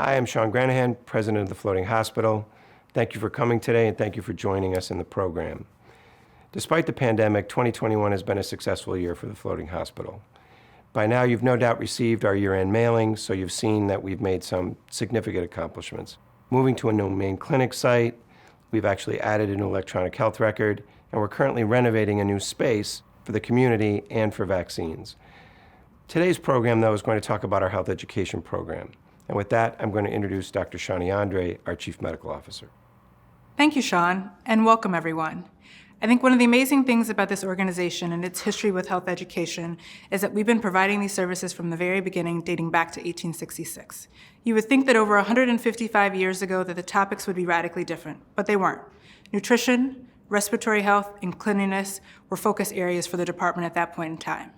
Hi, I'm Sean Granahan, president of the Floating Hospital. Thank you for coming today and thank you for joining us in the program. Despite the pandemic, 2021 has been a successful year for the Floating Hospital. By now, you've no doubt received our year-end mailing, so you've seen that we've made some significant accomplishments. Moving to a new main clinic site, we've actually added a new electronic health record, and we're currently renovating a new space for the community and for vaccines. Today's program, though, is going to talk about our health education program. And with that, I'm going to introduce Dr. Shani Andre, our Chief Medical Officer. Thank you, Sean, and welcome everyone. I think one of the amazing things about this organization and its history with health education is that we've been providing these services from the very beginning, dating back to 1866. You would think that over 155 years ago that the topics would be radically different, but they weren't. Nutrition, respiratory health, and cleanliness were focus areas for the department at that point in time.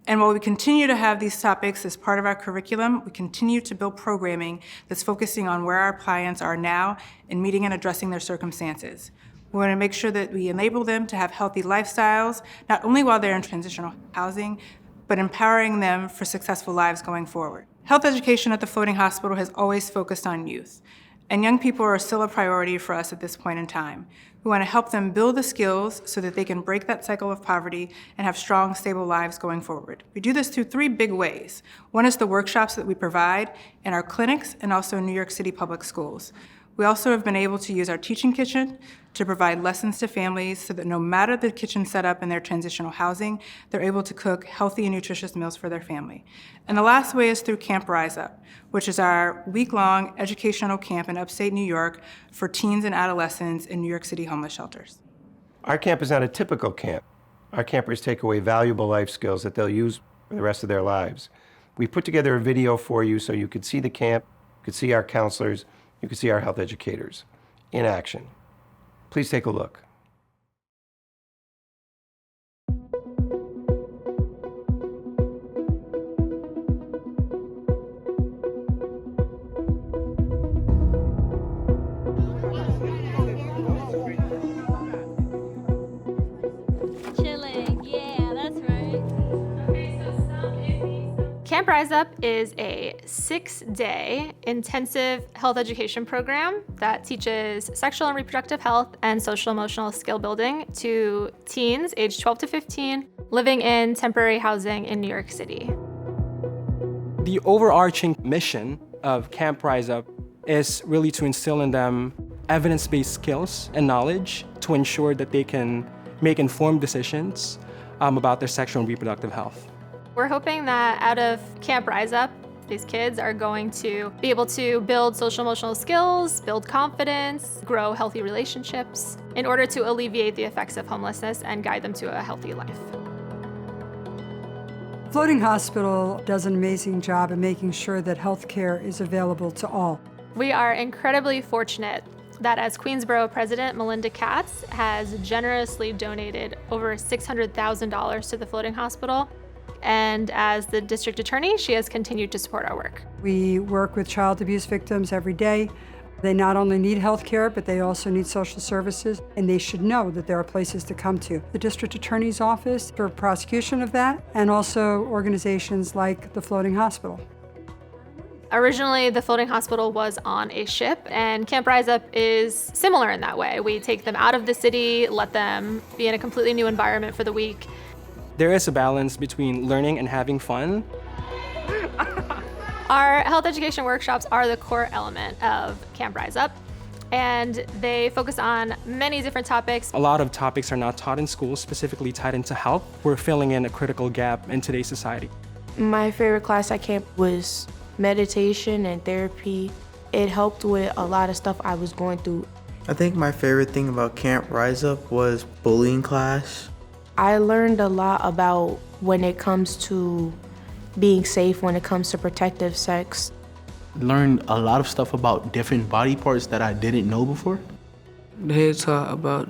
And while we continue to have these topics as part of our curriculum, we continue to build programming that's focusing on where our clients are now and meeting and addressing their circumstances. We want to make sure that we enable them to have healthy lifestyles, not only while they're in transitional housing, but empowering them for successful lives going forward. Health education at the Floating Hospital has always focused on youth, and young people are still a priority for us at this point in time. We want to help them build the skills so that they can break that cycle of poverty and have strong, stable lives going forward. We do this through three big ways. One is the workshops that we provide in our clinics and also in New York City public schools. We also have been able to use our teaching kitchen to provide lessons to families so that no matter the kitchen setup in their transitional housing, they're able to cook healthy and nutritious meals for their family. And the last way is through Camp Rise Up, which is our week-long educational camp in upstate New York for teens and adolescents in New York City homeless shelters. Our camp is not a typical camp. Our campers take away valuable life skills that they'll use for the rest of their lives. We put together a video for you so you could see the camp, you could see our counselors, you can see our health educators in action. Please take a look. Chilling, yeah, that's right. Camp Rise Up is a 6-day intensive health education program that teaches sexual and reproductive health and social emotional skill building to teens aged 12 to 15 living in temporary housing in New York City. The overarching mission of Camp Rise Up is really to instill in them evidence-based skills and knowledge to ensure that they can make informed decisions about their sexual and reproductive health. We're hoping that out of Camp Rise Up, these kids are going to be able to build social emotional skills, build confidence, grow healthy relationships in order to alleviate the effects of homelessness and guide them to a healthy life. Floating Hospital does an amazing job in making sure that health care is available to all. We are incredibly fortunate that as Queensborough President Melinda Katz has generously donated over $600,000 to the Floating Hospital. And as the district attorney, she has continued to support our work. We work with child abuse victims every day. They not only need health care, but they also need social services, and they should know that there are places to come to. The district attorney's office for prosecution of that, and also organizations like the Floating Hospital. Originally, the Floating Hospital was on a ship, and Camp Rise Up is similar in that way. We take them out of the city, let them be in a completely new environment for the week. There is a balance between learning and having fun. Our health education workshops are the core element of Camp Rise Up, and they focus on many different topics. A lot of topics are not taught in school, specifically tied into health. We're filling in a critical gap in today's society. My favorite class at camp was meditation and therapy. It helped with a lot of stuff I was going through. I think my favorite thing about Camp Rise Up was bullying class. I learned a lot about when it comes to being safe, when it comes to protective sex. Learned a lot of stuff about different body parts that I didn't know before. They taught about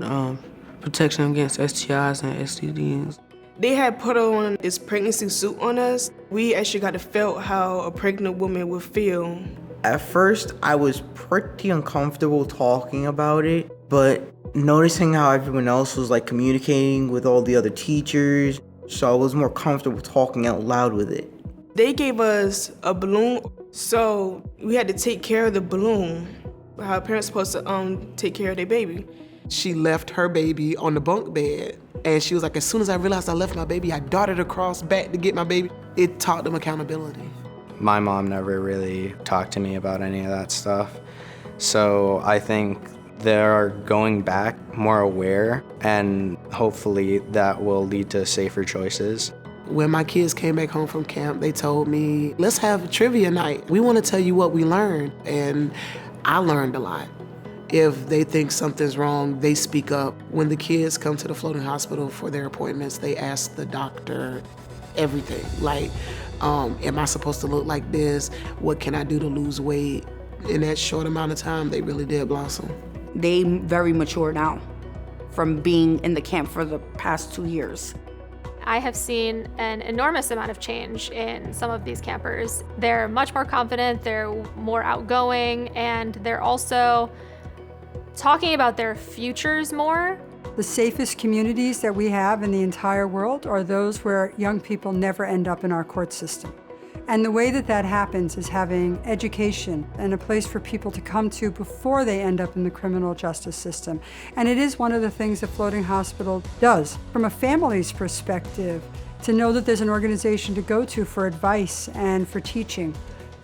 protection against STIs and STDs. They had put on this pregnancy suit on us. We actually got to feel how a pregnant woman would feel. At first, I was pretty uncomfortable talking about it, but noticing how everyone else was like communicating with all the other teachers, so I was more comfortable talking out loud with it. They gave us a balloon So we had to take care of the balloon. How a parent's supposed to take care of their baby. She left her baby on the bunk bed, and she was like, as soon as I realized I left my baby, I darted across back to get my baby. It taught them accountability. My mom never really talked to me about any of that stuff. So I think they're going back more aware, and hopefully that will lead to safer choices. When my kids came back home from camp, they told me, let's have a trivia night. We want to tell you what we learned. And I learned a lot. If they think something's wrong, they speak up. When the kids come to the floating hospital for their appointments, they ask the doctor everything. Like, am I supposed to look like this? What can I do to lose weight? In that short amount of time, they really did blossom. They very mature now from being in the camp for the past 2 years. I have seen an enormous amount of change in some of these campers. They're much more confident, they're more outgoing, and they're also talking about their futures more. The safest communities that we have in the entire world are those where young people never end up in our court system. And the way that that happens is having education and a place for people to come to before they end up in the criminal justice system. And it is one of the things that Floating Hospital does. From a family's perspective, to know that there's an organization to go to for advice and for teaching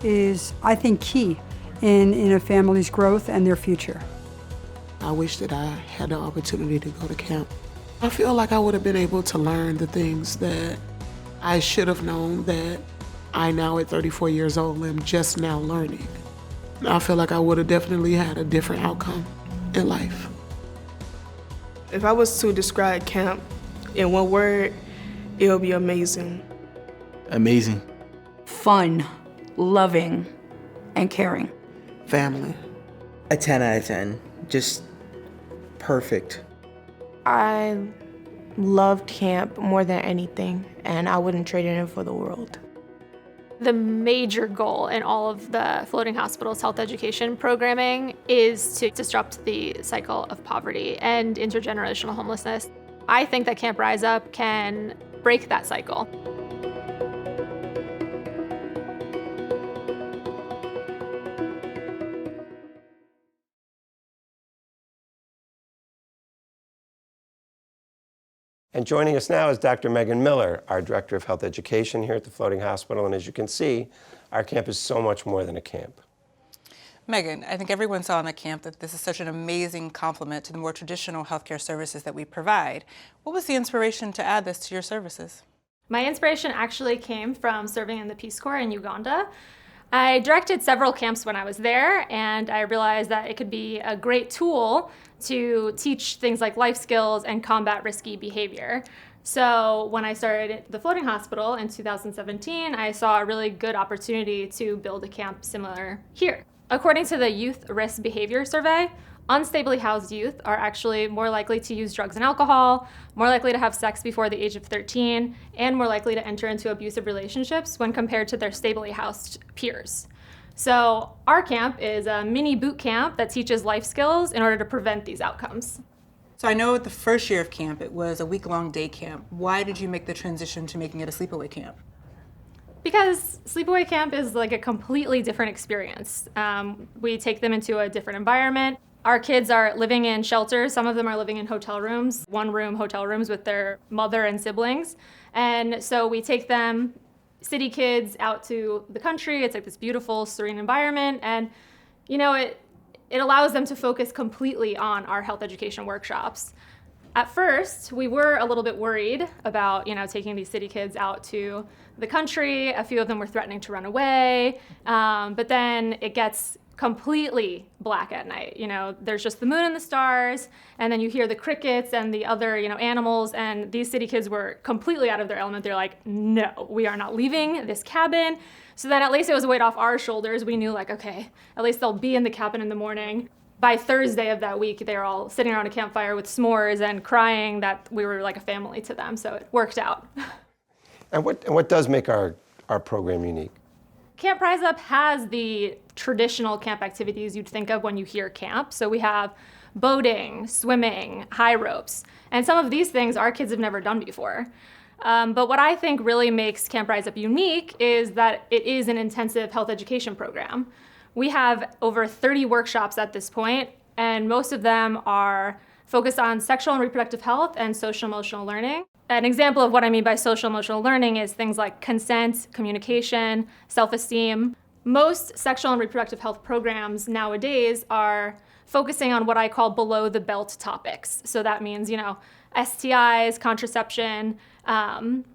is, I think, key in a family's growth and their future. I wish that I had the opportunity to go to camp. I feel like I would have been able to learn the things that I should have known that I now at 34 years old am just now learning. I feel like I would have definitely had a different outcome in life. If I was to describe camp in one word, it would be amazing. Amazing. Fun, loving, and caring. Family. A 10 out of 10. Just perfect. I loved camp more than anything, and I wouldn't trade it in for the world. The major goal in all of the Floating Hospital's health education programming is to disrupt the cycle of poverty and intergenerational homelessness. I think that Camp Rise Up can break that cycle. And joining us now is Dr. Megan Miller, our Director of Health Education here at the Floating Hospital. And as you can see, our camp is so much more than a camp. Megan, I think everyone saw in the camp that this is such an amazing complement to the more traditional healthcare services that we provide. What was the inspiration to add this to your services? My inspiration actually came from serving in the Peace Corps in Uganda. I directed several camps when I was there, and I realized that it could be a great tool to teach things like life skills and combat risky behavior. So when I started the Floating Hospital in 2017, I saw a really good opportunity to build a camp similar here. According to the Youth Risk Behavior Survey, unstably housed youth are actually more likely to use drugs and alcohol, more likely to have sex before the age of 13, and more likely to enter into abusive relationships when compared to their stably housed peers. So our camp is a mini boot camp that teaches life skills in order to prevent these outcomes. So I know at the first year of camp, it was a week-long day camp. Why did you make the transition to making it a sleepaway camp? Because sleepaway camp is like a completely different experience. We take them into a different environment. Our kids are living in shelters. Some of them are living in hotel rooms, one-room hotel rooms with their mother and siblings. And so we take them, city kids, out to the country. It's like this beautiful, serene environment. And, you know, it allows them to focus completely on our health education workshops. At first, we were a little bit worried about, taking these city kids out to the country. A few of them were threatening to run away. But then it gets completely black at night. There's just the moon and the stars, and then you hear the crickets and the other, animals, and these city kids were completely out of their element. They're like, no, we are not leaving this cabin. So then at least it was a weight off our shoulders. We knew, okay, at least they'll be in the cabin in the morning. By Thursday of that week, they were all sitting around a campfire with s'mores and crying that we were like a family to them, so it worked out. And what does make our program unique? Camp Rise Up has the traditional camp activities you'd think of when you hear camp. So we have boating, swimming, high ropes, and some of these things our kids have never done before. But what I think really makes Camp Rise Up unique is that it is an intensive health education program. We have over 30 workshops at this point, and most of them are focused on sexual and reproductive health and social emotional learning. An example of what I mean by social emotional learning is things like consent, communication, self-esteem. Most sexual and reproductive health programs nowadays are focusing on what I call below the belt topics. So that means, STIs, contraception,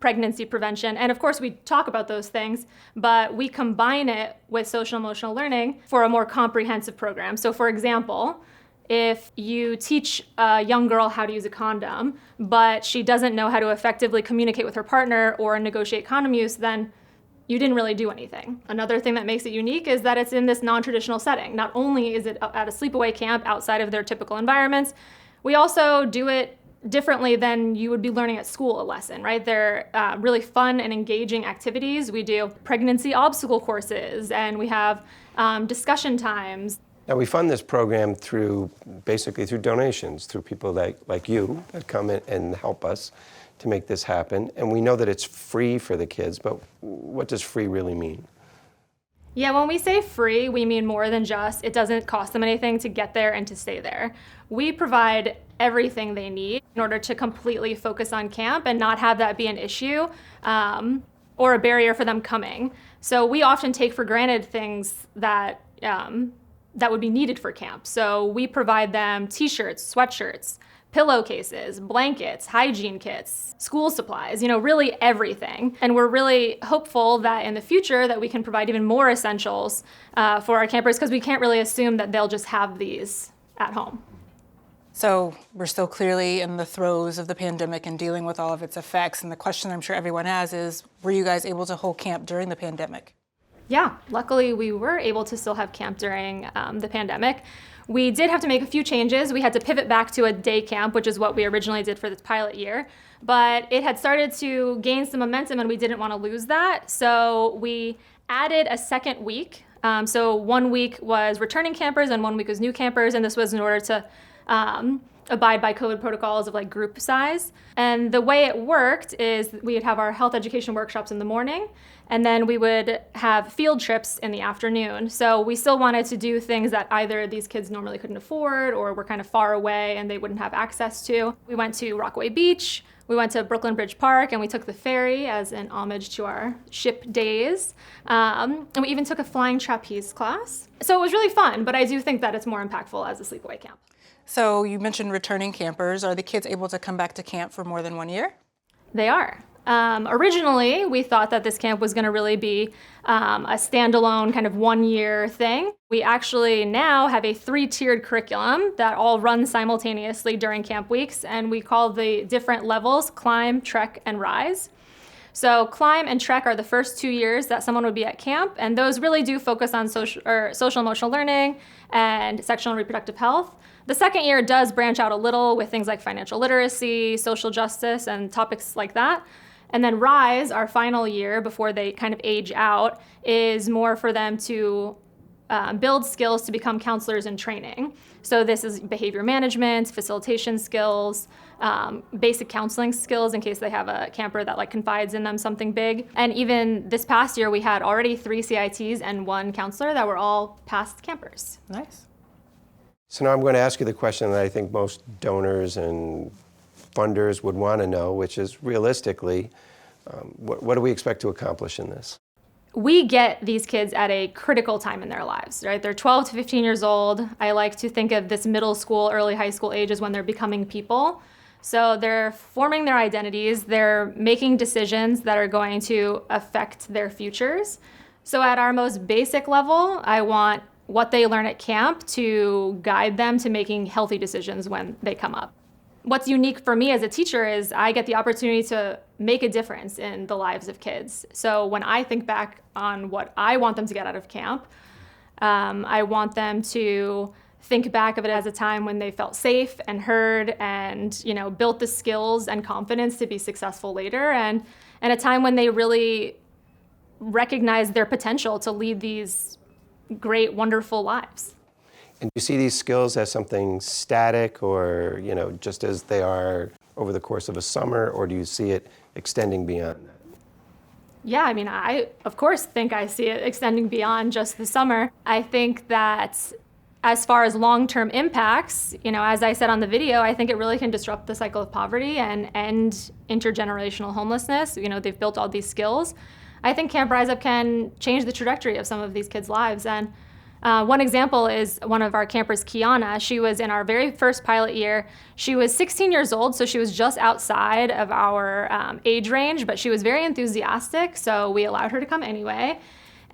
pregnancy prevention. And of course we talk about those things, but we combine it with social emotional learning for a more comprehensive program. So for example, if you teach a young girl how to use a condom, but she doesn't know how to effectively communicate with her partner or negotiate condom use, then you didn't really do anything. Another thing that makes it unique is that it's in this non-traditional setting. Not only is it at a sleepaway camp outside of their typical environments, we also do it differently than you would be learning at school a lesson, right? They're really fun and engaging activities. We do pregnancy obstacle courses, and we have discussion times. Now, we fund this program basically through donations, through people like you that come in and help us to make this happen. And we know that it's free for the kids, but what does free really mean? Yeah, when we say free, we mean more than just it doesn't cost them anything to get there and to stay there. We provide everything they need in order to completely focus on camp and not have that be an issue or a barrier for them coming. So we often take for granted things that would be needed for camp. So we provide them t-shirts, sweatshirts, pillowcases, blankets, hygiene kits, school supplies, really everything. And we're really hopeful that in the future that we can provide even more essentials for our campers, because we can't really assume that they'll just have these at home. So we're still clearly in the throes of the pandemic and dealing with all of its effects. And the question I'm sure everyone has is, were you guys able to hold camp during the pandemic? Yeah, luckily we were able to still have camp during the pandemic. We did have to make a few changes. We had to pivot back to a day camp, which is what we originally did for this pilot year. But it had started to gain some momentum and we didn't want to lose that. So we added a second week. So 1 week was returning campers and 1 week was new campers. And this was in order to abide by COVID protocols of group size. And the way it worked is we would have our health education workshops in the morning, and then we would have field trips in the afternoon. So we still wanted to do things that either these kids normally couldn't afford or were kind of far away and they wouldn't have access to. We went to Rockaway Beach, we went to Brooklyn Bridge Park, and we took the ferry as an homage to our ship days. And we even took a flying trapeze class. So it was really fun, but I do think that it's more impactful as a sleepaway camp. So you mentioned returning campers. Are the kids able to come back to camp for more than 1 year? They are. Originally, we thought that this camp was going to really be a standalone kind of 1 year thing. We actually now have a 3-tiered curriculum that all run simultaneously during camp weeks, and we call the different levels Climb, Trek, and Rise. So Climb and Trek are the first 2 years that someone would be at camp, and those really do focus on social emotional learning and sexual and reproductive health. The second year does branch out a little with things like financial literacy, social justice, and topics like that. And then Rise, our final year before they kind of age out, is more for them to build skills to become counselors in training. So this is behavior management, facilitation skills, basic counseling skills in case they have a camper that confides in them something big. And even this past year, we had already 3 CITs and 1 counselor that were all past campers. Nice. So now I'm going to ask you the question that I think most donors and funders would want to know, which is realistically, what do we expect to accomplish in this? We get these kids at a critical time in their lives, right? They're 12 to 15 years old. I like to think of this middle school, early high school age as when they're becoming people. So they're forming their identities, they're making decisions that are going to affect their futures. So at our most basic level, I want what they learn at camp to guide them to making healthy decisions when they come up. What's unique for me as a teacher is I get the opportunity to make a difference in the lives of kids. So when I think back on what I want them to get out of camp, I want them to think back of it as a time when they felt safe and heard and, built the skills and confidence to be successful later, and a time when they really recognized their potential to lead these great, wonderful lives. And do you see these skills as something static or, just as they are over the course of a summer, or do you see it extending beyond that? Yeah, I mean, I of course think I see it extending beyond just the summer. I think that as far as long-term impacts, as I said on the video, I think it really can disrupt the cycle of poverty and end intergenerational homelessness. They've built all these skills. I think Camp Rise Up can change the trajectory of some of these kids' lives. And one example is one of our campers, Kiana. She was in our very first pilot year. She was 16 years old, so she was just outside of our age range, but she was very enthusiastic, so we allowed her to come anyway.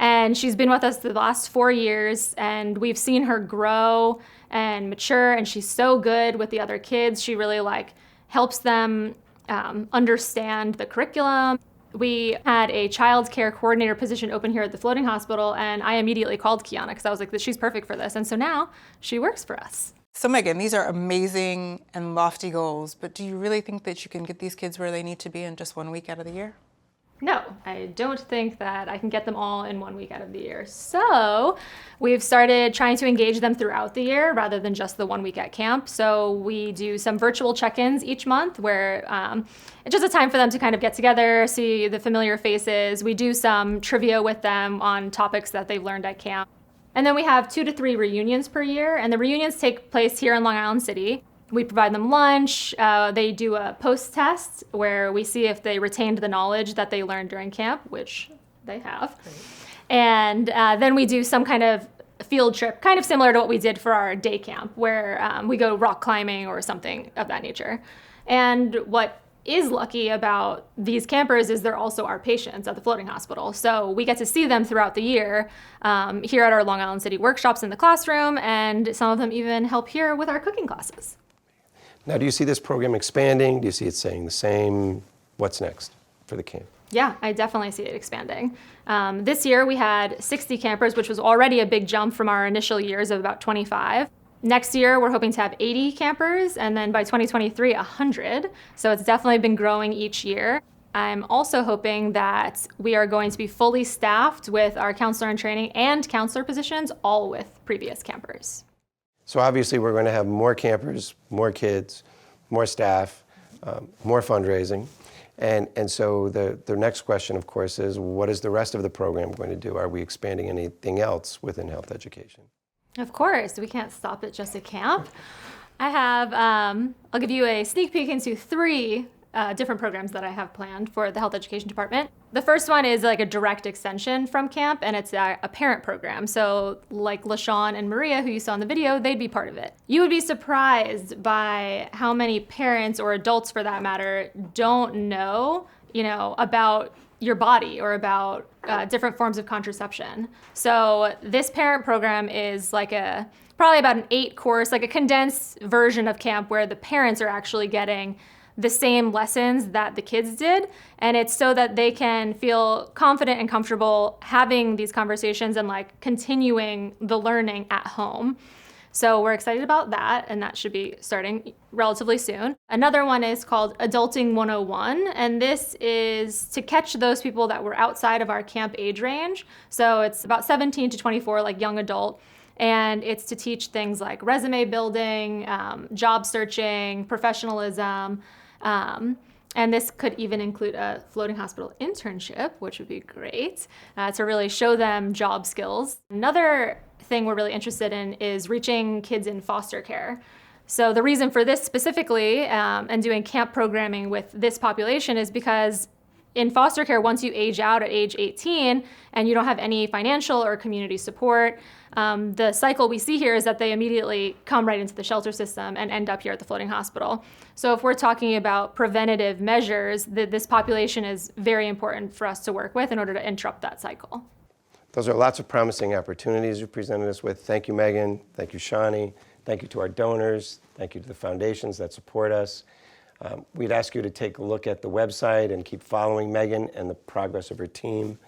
And she's been with us the last 4 years, and we've seen her grow and mature, and she's so good with the other kids. She really helps them understand the curriculum. We had a child care coordinator position open here at the floating hospital, and I immediately called Kiana because I was like, she's perfect for this. And so now she works for us. So Megan, these are amazing and lofty goals, but do you really think that you can get these kids where they need to be in just 1 week out of the year? No, I don't think that I can get them all in 1 week out of the year. So we've started trying to engage them throughout the year rather than just the 1 week at camp. So we do some virtual check-ins each month where it's just a time for them to kind of get together, see the familiar faces. We do some trivia with them on topics that they've learned at camp. And then we have 2 to 3 reunions per year, and the reunions take place here in Long Island City. We provide them lunch. They do a post-test where we see if they retained the knowledge that they learned during camp, which they have. Great. And then we do some kind of field trip, kind of similar to what we did for our day camp, where we go rock climbing or something of that nature. And what is lucky about these campers is they're also our patients at the floating hospital. So we get to see them throughout the year here at our Long Island City workshops in the classroom, and some of them even help here with our cooking classes. Now, do you see this program expanding? Do you see it staying the same? What's next for the camp? Yeah, I definitely see it expanding. This year we had 60 campers, which was already a big jump from our initial years of about 25. Next year, we're hoping to have 80 campers, and then by 2023, 100. So it's definitely been growing each year. I'm also hoping that we are going to be fully staffed with our counselor in training and counselor positions, all with previous campers. So obviously we're going to have more campers, more kids, more staff, more fundraising. And so the next question, of course, is what is the rest of the program going to do? Are we expanding anything else within health education? Of course, we can't stop at just a camp. I have, I'll give you a sneak peek into 3 different programs that I have planned for the health education department. The first one is like a direct extension from camp, and it's a parent program. So like LaShawn and Maria, who you saw in the video, they'd be part of it. You would be surprised by how many parents, or adults for that matter, don't know, about your body or about different forms of contraception. So this parent program is probably about an 8-course, like a condensed version of camp where the parents are actually getting the same lessons that the kids did. And it's so that they can feel confident and comfortable having these conversations and continuing the learning at home. So we're excited about that, and that should be starting relatively soon. Another one is called Adulting 101, and this is to catch those people that were outside of our camp age range. So it's about 17 to 24, like young adult. And it's to teach things like resume building, job searching, professionalism, and this could even include a floating hospital internship, which would be great, to really show them job skills. Another thing we're really interested in is reaching kids in foster care. So the reason for this specifically, and doing camp programming with this population, is because in foster care, once you age out at age 18 and you don't have any financial or community support, the cycle we see here is that they immediately come right into the shelter system and end up here at the floating hospital. So if we're talking about preventative measures, this population is very important for us to work with in order to interrupt that cycle. Those are lots of promising opportunities you presented us with. Thank you, Megan. Thank you, Shani. Thank you to our donors. Thank you to the foundations that support us. We'd ask you to take a look at the website and keep following Megan and the progress of her team.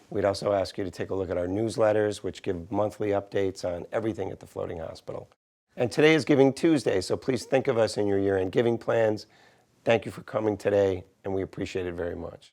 We'd also ask you to take a look at our newsletters, which give monthly updates on everything at the floating hospital. And today is Giving Tuesday, so please think of us in your year-end giving plans. Thank you for coming today, and we appreciate it very much.